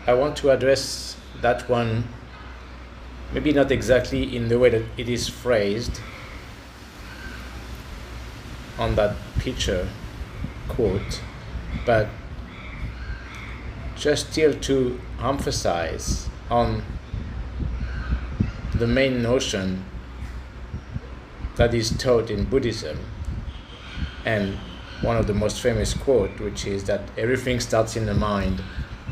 I want to address that one, maybe not exactly in the way that it is phrased on that picture quote, but just still to emphasize on the main notion that is taught in Buddhism, and one of the most famous quote, which is that everything starts in the mind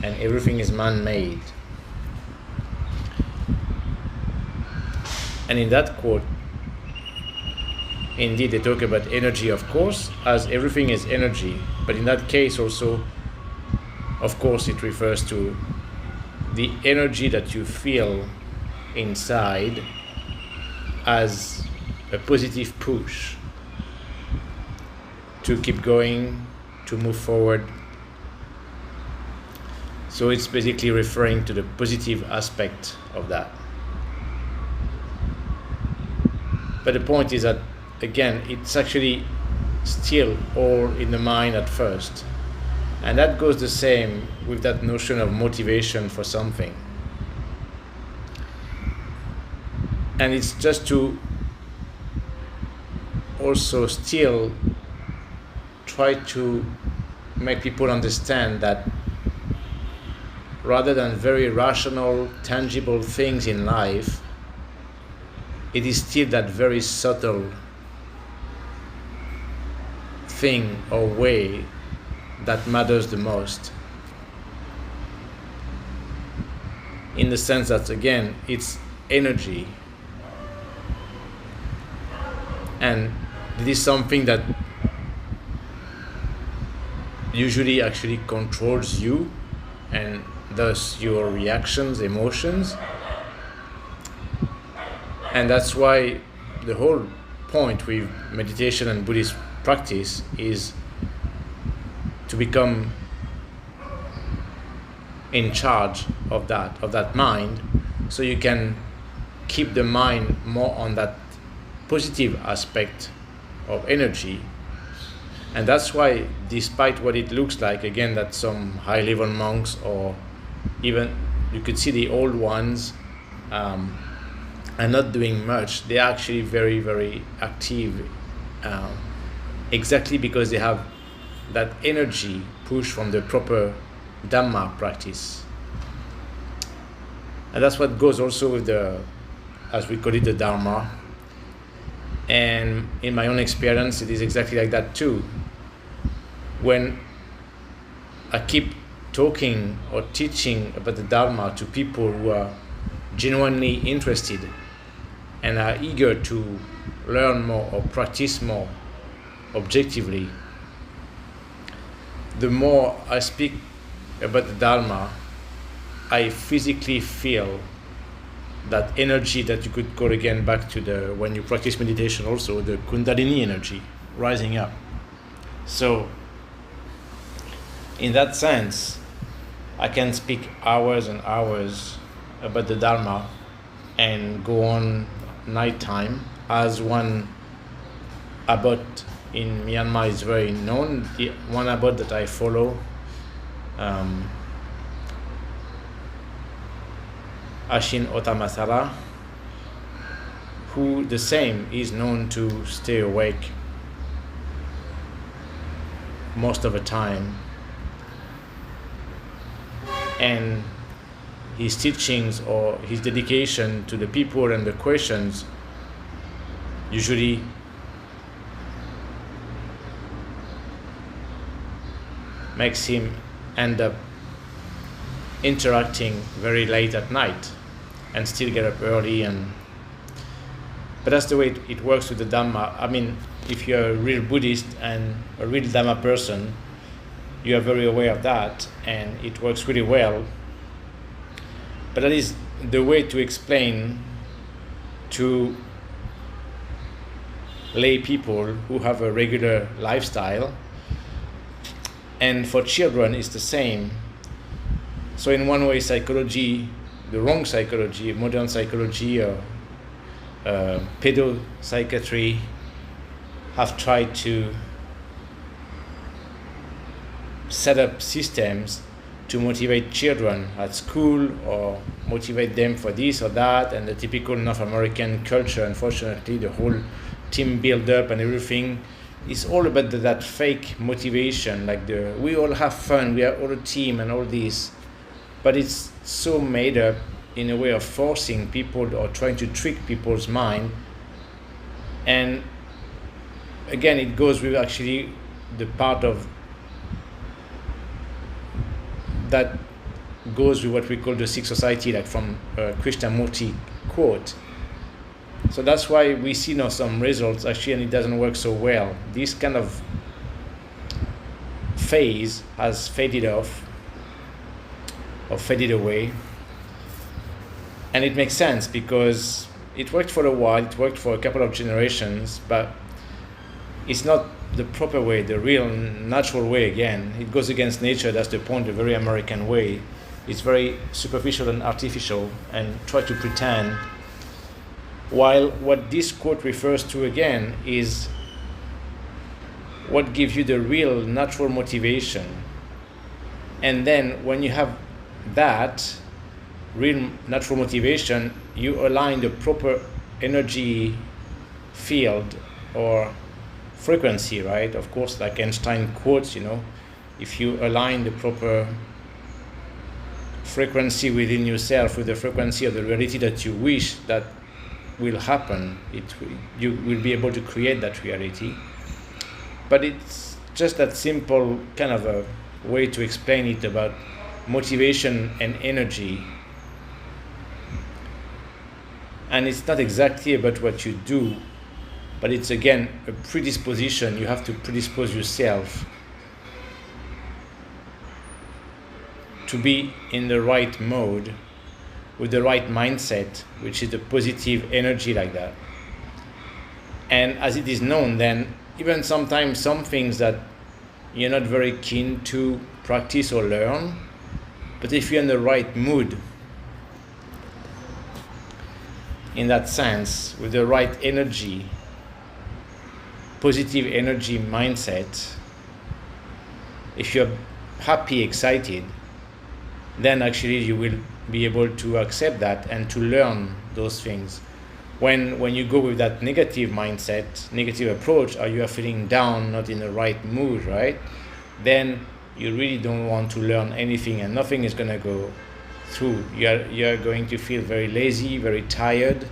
and everything is man-made. And in that quote, indeed they talk about energy, of course, as everything is energy, but in that case also, of course, it refers to the energy that you feel inside as a positive push to keep going, to move forward. So it's basically referring to the positive aspect of that. But the point is that, again, it's actually still all in the mind at first. And that goes the same with that notion of motivation for something. And it's just to also still try to make people understand that rather than very rational, tangible things in life, it is still that very subtle thing or way that matters the most. In the sense that, again, it's energy. And it is something that usually actually controls you and thus your reactions, emotions. And that's why the whole point with meditation and Buddhist practice is to become in charge of that mind, so you can keep the mind more on that positive aspect of energy. And that's why, despite what it looks like, again, that some high-level monks, or even you could see the old ones, are not doing much, they're actually very, very active, exactly because they have that energy push from the proper Dhamma practice. And that's what goes also with the, as we call it, the Dharma. And in my own experience, it is exactly like that too. When I keep talking or teaching about the Dharma to people who are genuinely interested and are eager to learn more or practice more objectively, the more I speak about the Dharma, I physically feel that energy that you could call again back to the, when you practice meditation also, the Kundalini energy rising up. So in that sense, I can speak hours and hours about the Dharma and go on nighttime, as one abbot in Myanmar is very known. The one abbot that I follow, Ashin Otamasara, who the same is known to stay awake most of the time, and his teachings or his dedication to the people and the questions usually makes him end up interacting very late at night and still get up early. But that's the way it works with the Dhamma. I mean, if you're a real Buddhist and a real Dhamma person, you are very aware of that, and it works really well. But that is the way to explain to lay people who have a regular lifestyle. And for children, it's the same. So in one way, psychology, the wrong psychology, modern psychology, or pedopsychiatry, have tried to set up systems to motivate children at school or motivate them for this or that, and the typical North American culture, unfortunately, the whole team build up and everything is all about that fake motivation, like we all have fun, we are all a team and all this, but it's so made up in a way of forcing people or trying to trick people's mind. And again, it goes with actually the part of that goes with what we call the Sikh society, like from Krishnamurti quote. So that's why we see now some results actually, and it doesn't work so well. This kind of phase has faded off or faded away. And it makes sense because it worked for a while, it worked for a couple of generations, but it's not the proper way, the real natural way again. It goes against nature, that's the point, the very American way. It's very superficial and artificial and try to pretend. While what this quote refers to again is what gives you the real natural motivation. And then when you have that real natural motivation, you align the proper energy field or frequency, right? Of course, like Einstein quotes, if you align the proper frequency within yourself with the frequency of the reality that you wish that will happen, you will be able to create that reality. But it's just that simple kind of a way to explain it about motivation and energy. And it's not exactly about what you do, but it's again a predisposition. You have to predispose yourself to be in the right mode with the right mindset, which is a positive energy like that. And as it is known, then even sometimes some things that you're not very keen to practice or learn, but if you're in the right mood, in that sense, with the right energy, positive energy mindset, if you're happy, excited, then actually you will be able to accept that and to learn those things. When you go with that negative mindset, negative approach, or you are feeling down, not in the right mood, right? Then you really don't want to learn anything and nothing is going to go through. You're going to feel very lazy, very tired.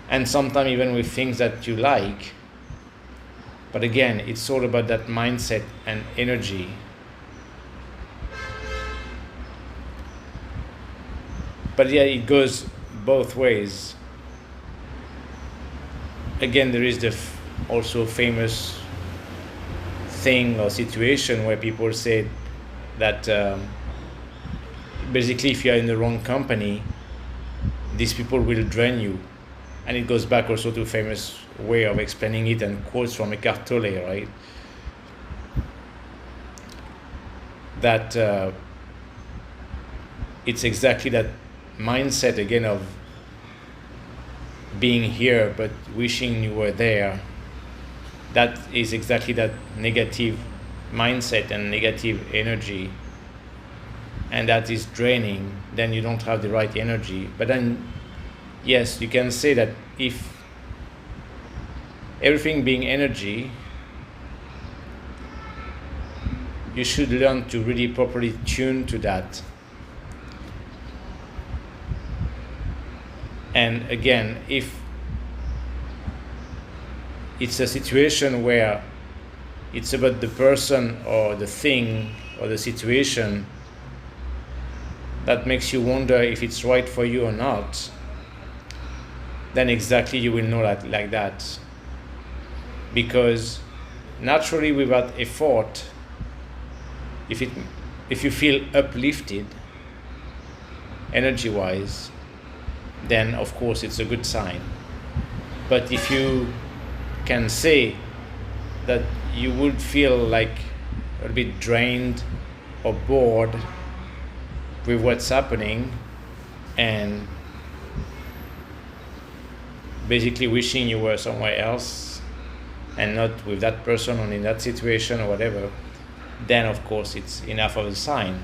And sometimes even with things that you like. But again, it's all about that mindset and energy. But yeah, it goes both ways. Again, there is the also famous thing or situation where people say that basically if you are in the wrong company, these people will drain you. And it goes back also to a famous way of explaining it and quotes from Eckhart Tolle, right? That it's exactly that mindset again of being here but wishing you were there. That is exactly that negative mindset and negative energy, and that is draining. Then you don't have the right energy. But then yes, you can say that if everything being energy, you should learn to really properly tune to that. And again, if it's a situation where it's about the person or the thing or the situation that makes you wonder if it's right for you or not, then exactly you will know that like that. Because naturally, without effort, if you feel uplifted energy-wise, then of course it's a good sign. But if you can say that you would feel like a bit drained or bored with what's happening and basically wishing you were somewhere else and not with that person or in that situation or whatever, then of course it's enough of a sign.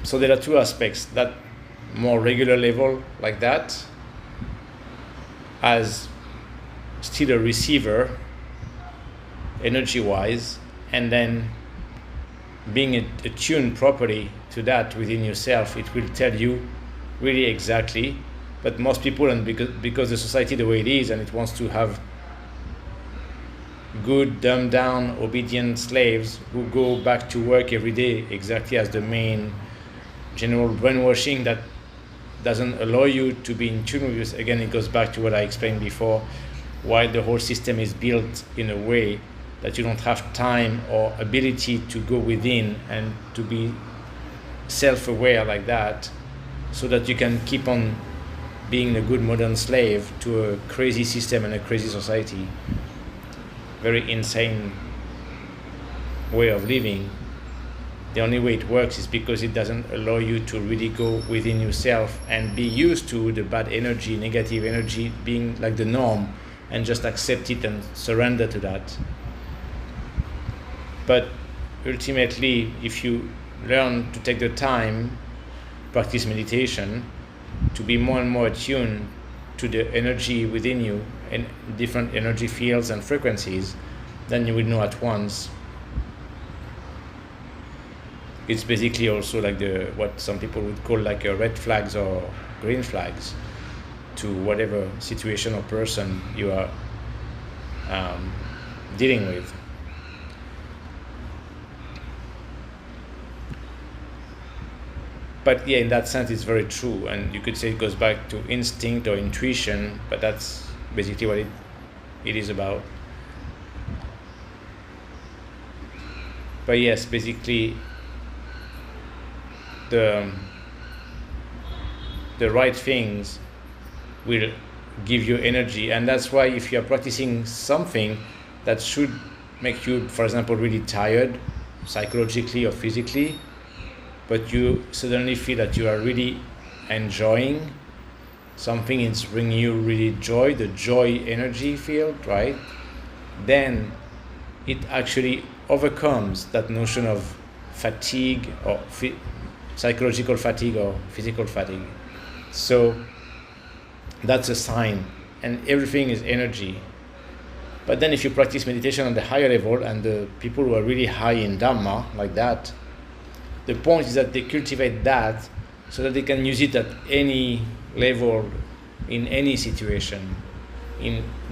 So there are two aspects: that more regular level like that, as still a receiver energy wise, and then being attuned properly to that within yourself. It will tell you really exactly. But most people, and because the society the way it is, and it wants to have good, dumbed down, obedient slaves who go back to work every day exactly as the main general brainwashing that doesn't allow you to be in tune with this. Again, it goes back to what I explained before, why the whole system is built in a way that you don't have time or ability to go within and to be self-aware like that, so that you can keep on being a good modern slave to a crazy system and a crazy society. Very insane way of living. The only way it works is because it doesn't allow you to really go within yourself and be used to the bad energy, negative energy being like the norm, and just accept it and surrender to that. But ultimately, if you learn to take the time, practice meditation, to be more and more attuned to the energy within you and different energy fields and frequencies, then you will know at once. It's basically also like what some people would call like a red flags or green flags to whatever situation or person you are dealing with. But yeah, in that sense, it's very true, and you could say it goes back to instinct or intuition, but that's basically what it is about. But yes, basically, the right things will give you energy, and that's why if you are practicing something that should make you, for example, really tired psychologically or physically, but you suddenly feel that you are really enjoying something, it's bringing you really joy, the joy energy field, right? Then it actually overcomes that notion of fatigue or psychological fatigue or physical fatigue. So that's a sign, and everything is energy. But then if you practice meditation on the higher level, and the people who are really high in Dhamma like that, the point is that they cultivate that so that they can use it at any level, in any situation.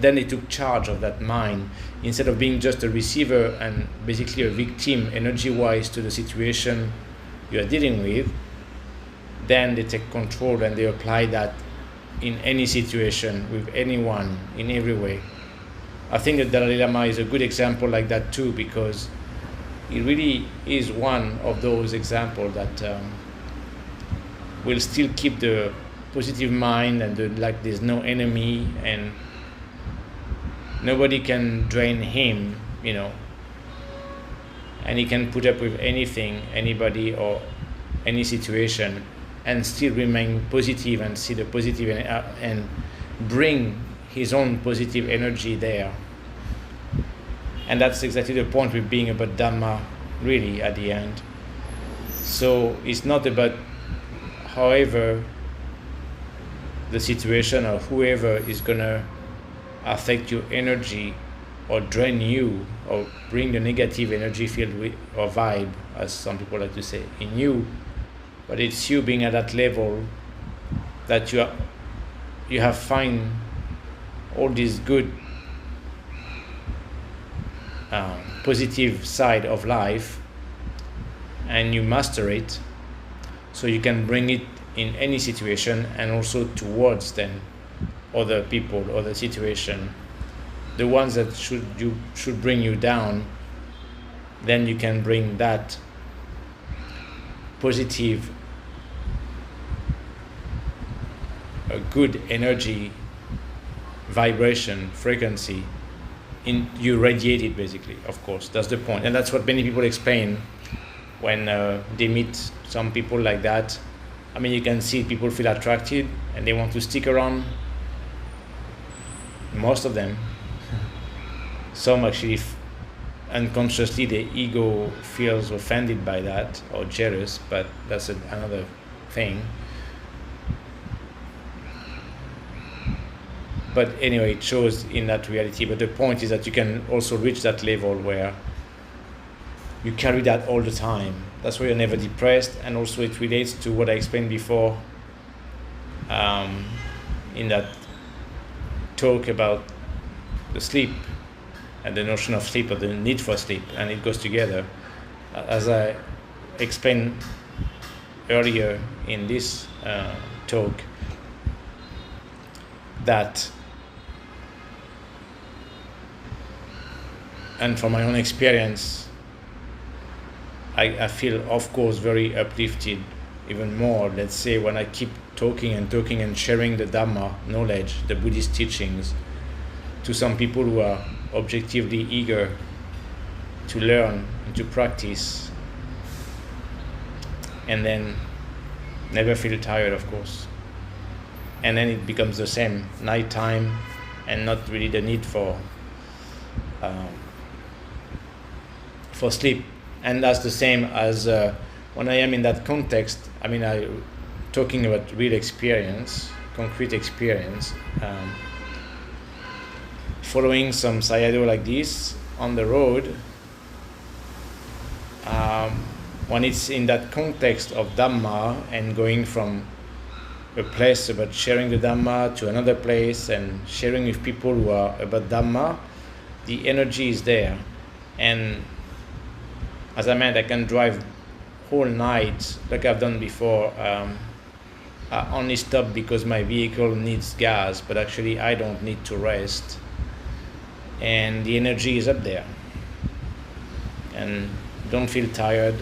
Then they took charge of that mind, instead of being just a receiver and basically a victim energy-wise to the situation you are dealing with. Then they take control and they apply that in any situation, with anyone, in every way. I think that Dalai Lama is a good example like that too, because it really is one of those examples that will still keep the positive mind, and like there's no enemy and nobody can drain him, and he can put up with anything, anybody, or any situation, and still remain positive and see the positive and bring his own positive energy there. And that's exactly the point with being about Dhamma, really, at the end. So it's not about however the situation or whoever is going to affect your energy or drain you or bring the negative energy field or vibe, as some people like to say, in you. But it's you being at that level that you have find all these good positive side of life, and you master it, so you can bring it in any situation, and also towards then other people, other situation, the ones that should bring you down. Then you can bring that positive, a good energy, vibration, frequency, you radiate it, basically. Of course, that's the point, and that's what many people explain when they meet some people like that. I mean, you can see people feel attracted and they want to stick around, most of them. some actually unconsciously the ego feels offended by that or jealous, but that's another thing. But anyway, it shows in that reality. But the point is that you can also reach that level where you carry that all the time. That's why you're never depressed. And also it relates to what I explained before in that talk about the sleep and the notion of sleep, or the need for sleep, and it goes together. As I explained earlier in this talk, that, and from my own experience, I feel, of course, very uplifted even more, let's say, when I keep talking and sharing the Dhamma knowledge, the Buddhist teachings, to some people who are objectively eager to learn and to practice, and then never feel tired, of course. And then it becomes the same, nighttime, and not really the need for sleep. And that's the same as when I am in that context. I mean, I'm talking about real experience, concrete experience. Following some sayadaw like this on the road, when it's in that context of Dhamma and going from a place about sharing the Dhamma to another place and sharing with people who are about Dhamma, the energy is there. And as I meant, I can drive whole night like I've done before. I only stop because my vehicle needs gas, but actually I don't need to rest. And the energy is up there. And don't feel tired.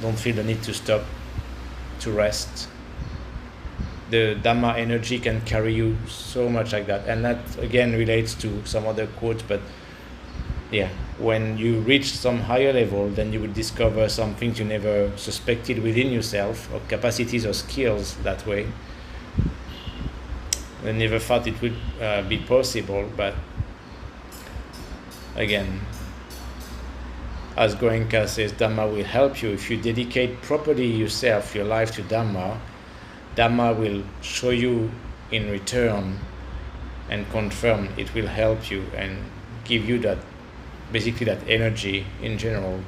Don't feel the need to stop to rest. The Dhamma energy can carry you so much like that. And that again relates to some other quote, but yeah, when you reach some higher level, then you will discover some things you never suspected within yourself, or capacities or skills that way. I never thought it would be possible, but again, as Goenka says, Dhamma will help you. If you dedicate properly yourself, your life to Dhamma, Dhamma will show you in return and confirm it will help you and give you that, basically that energy in general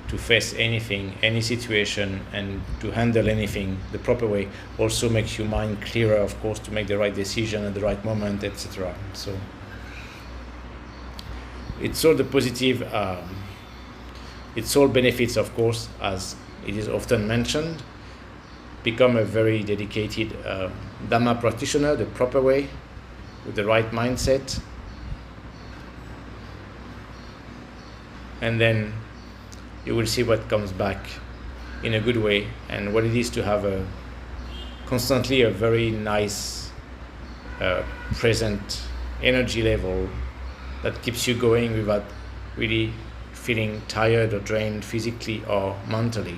to face anything, any situation, and to handle anything the proper way. Also makes your mind clearer, of course, to make the right decision at the right moment, etc. So it's all the positive, it's all benefits, of course, as it is often mentioned. Become a very dedicated Dhamma practitioner the proper way, with the right mindset, and then you will see what comes back in a good way, and what it is to have constantly a very nice present energy level that keeps you going without really feeling tired or drained physically or mentally.